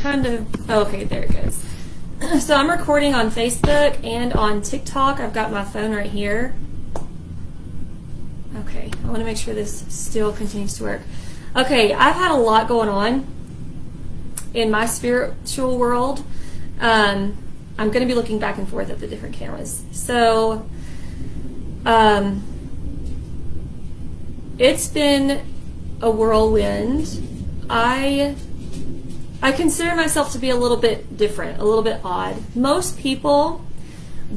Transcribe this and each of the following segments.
time to... Oh, okay, there it goes. So I'm recording on Facebook and on TikTok. I've got my phone right here. Okay, I want to make sure this still continues to work. Okay, I've had a lot going on in my spiritual world. I'm going to be looking back and forth at the different cameras. So, it's been a whirlwind. I consider myself to be a little bit different, a little bit odd. Most people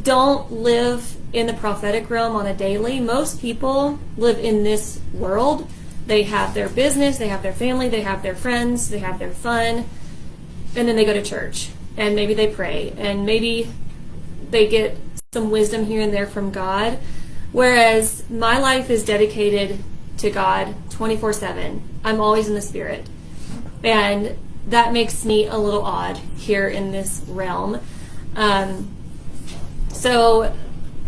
don't live in the prophetic realm on a daily. Most people live in this world. They have their business, they have their family, they have their friends, they have their fun, and then they go to church, and maybe they pray, and maybe they get some wisdom here and there from God, whereas my life is dedicated to God 24/7. I'm always in the Spirit, and that makes me a little odd here in this realm. So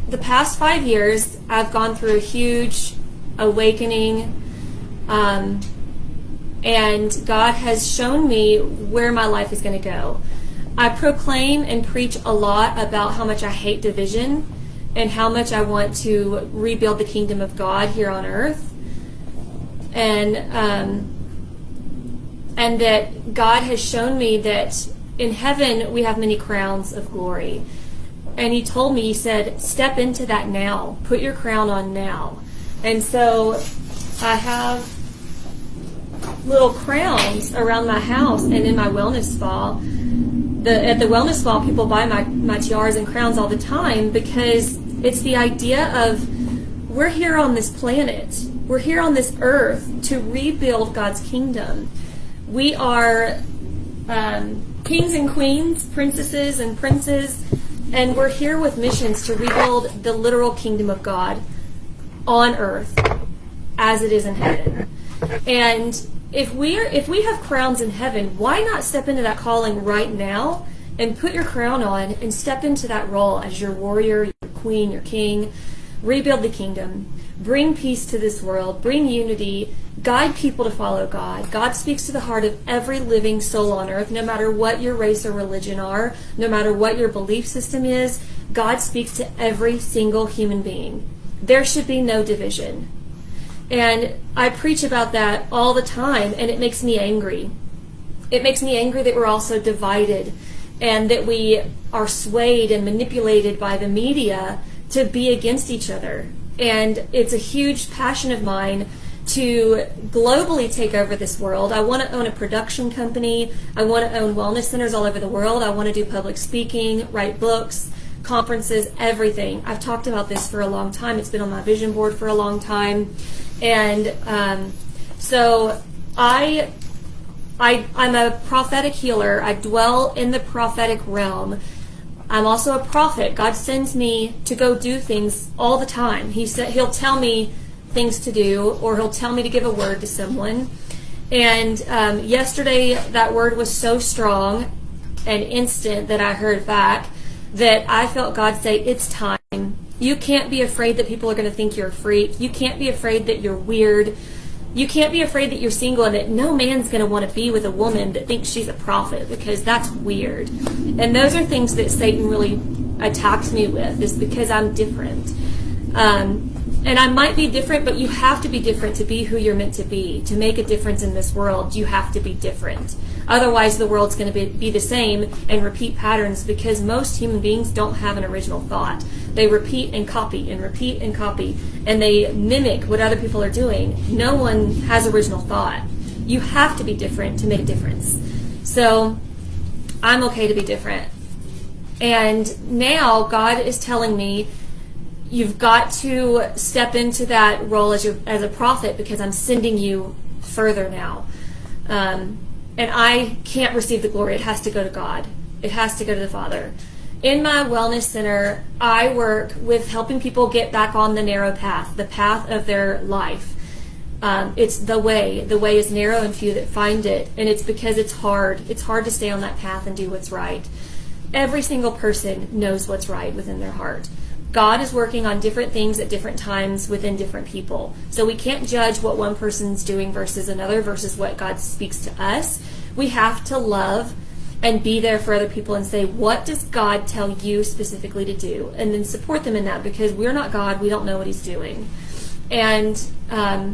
the past 5 years, I've gone through a huge awakening, and God has shown me where my life is going to go. I proclaim and preach a lot about how much I hate division and how much I want to rebuild the kingdom of God here on earth. And that God has shown me that in heaven we have many crowns of glory. And he told me, he said, step into that now. Put your crown on now. And so I have little crowns around my house and in my wellness spa. At the wellness spa, people buy my tiaras and crowns all the time because it's the idea of we're here on this planet. We're here on this earth to rebuild God's kingdom. We are kings and queens, princesses and princes, and we're here with missions to rebuild the literal kingdom of God on earth as it is in heaven. And if we have crowns in heaven, why not step into that calling right now and put your crown on and step into that role as your warrior, your queen, your king, rebuild the kingdom, bring peace to this world, bring unity, guide people to follow God. God speaks to the heart of every living soul on earth, no matter what your race or religion are, no matter what your belief system is. God speaks to every single human being. There should be no division. And I preach about that all the time, and it makes me angry. It makes me angry that we're also divided and that we are swayed and manipulated by the media to be against each other. And it's a huge passion of mine to globally take over this world. I want to own a production company. I want to own wellness centers all over the world. I want to do public speaking, write books, conferences, everything. I've talked about this for a long time. It's been on my vision board for a long time. And so I'm a prophetic healer. I dwell in the prophetic realm. I'm also a prophet. God sends me to go do things all the time. He'll tell me things to do, or he'll tell me to give a word to someone. And yesterday, that word was so strong and instant that I heard back that I felt God say, it's time. You can't be afraid that people are going to think you're a freak. You can't be afraid that you're weird. You can't be afraid that you're single and that no man's going to want to be with a woman that thinks she's a prophet, because that's weird. And those are things that Satan really attacks me with, is because I'm different. And I might be different, but you have to be different to be who you're meant to be. To make a difference in this world, you have to be different. Otherwise, the world's going to be the same and repeat patterns, because most human beings don't have an original thought. They repeat and copy and repeat and copy, and they mimic what other people are doing. No one has original thought. You have to be different to make a difference. So I'm okay to be different. And now God is telling me, you've got to step into that role as a prophet, because I'm sending you further now. And I can't receive the glory. It has to go to God. It has to go to the Father. In my wellness center, I work with helping people get back on the narrow path, the path of their life. It's the way. The way is narrow and few that find it. And it's because it's hard. It's hard to stay on that path and do what's right. Every single person knows what's right within their heart. God is working on different things at different times within different people. So we can't judge what one person's doing versus another versus what God speaks to us. We have to love and be there for other people and say, what does God tell you specifically to do? And then support them in that, because we're not God. We don't know what he's doing. And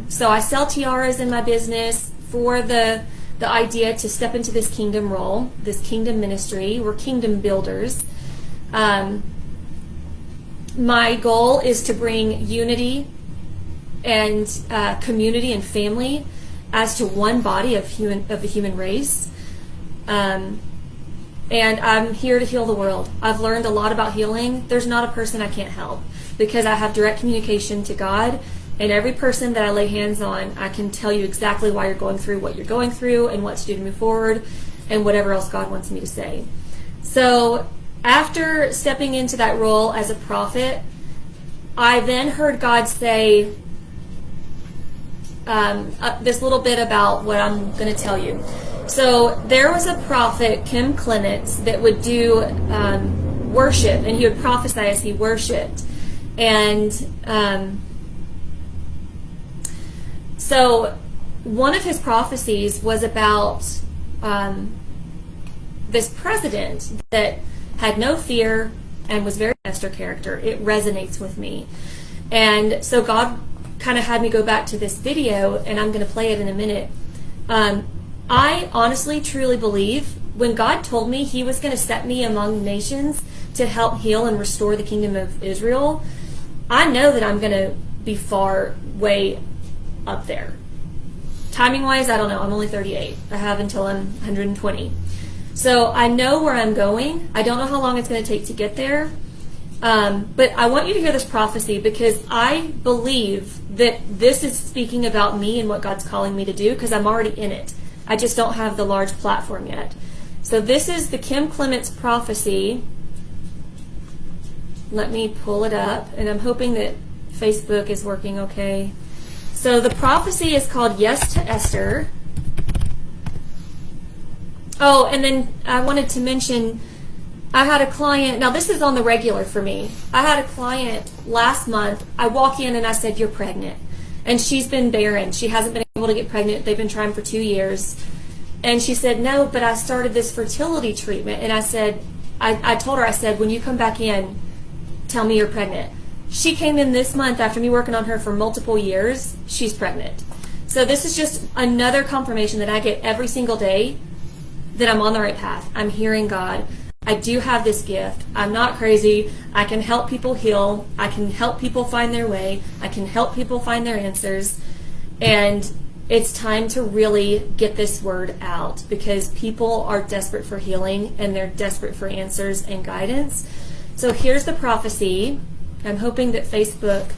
so I sell tiaras in my business for the idea to step into this kingdom role, this kingdom ministry. We're kingdom builders. My goal is to bring unity and community and family as to one body of the human race. And I'm here to heal the world. I've learned a lot about healing. There's not a person I can't help, because I have direct communication to God. And every person that I lay hands on, I can tell you exactly why you're going through what you're going through and what to do to move forward and whatever else God wants me to say. So after stepping into that role as a prophet, I then heard God say this little bit about what I'm going to tell you. So there was a prophet, Clements, that would do worship, and he would prophesy as he worshiped. And so one of his prophecies was about this president that had no fear and was very Esther character. It resonates with me. And so God kind of had me go back to this video, and I'm going to play it in a minute. I honestly, truly believe when God told me he was going to set me among nations to help heal and restore the kingdom of Israel, I know that I'm going to be way up there. Timing-wise, I don't know. I'm only 38. I have until I'm 120. So I know where I'm going. I don't know how long it's going to take to get there. But I want you to hear this prophecy, because I believe that this is speaking about me and what God's calling me to do, because I'm already in it. I just don't have the large platform yet. So this is the Clements prophecy. Let me pull it up, and I'm hoping that Facebook is working okay. So the prophecy is called Yes to Esther. Oh, and then I wanted to mention, I had a client, now this is on the regular for me. I had a client last month. I walk in and I said, you're pregnant. And she's been barren. She hasn't been able to get pregnant. They've been trying for 2 years. And she said, no, but I started this fertility treatment. And I said, I told her, I said, when you come back in, tell me you're pregnant. She came in this month after me working on her for multiple years. She's pregnant. So this is just another confirmation that I get every single day that I'm on the right path. I'm hearing God. I do have this gift. I'm not crazy. I can help people heal. I can help people find their way. I can help people find their answers. And it's time to really get this word out, because people are desperate for healing and they're desperate for answers and guidance. So here's the prophecy. I'm hoping that Facebook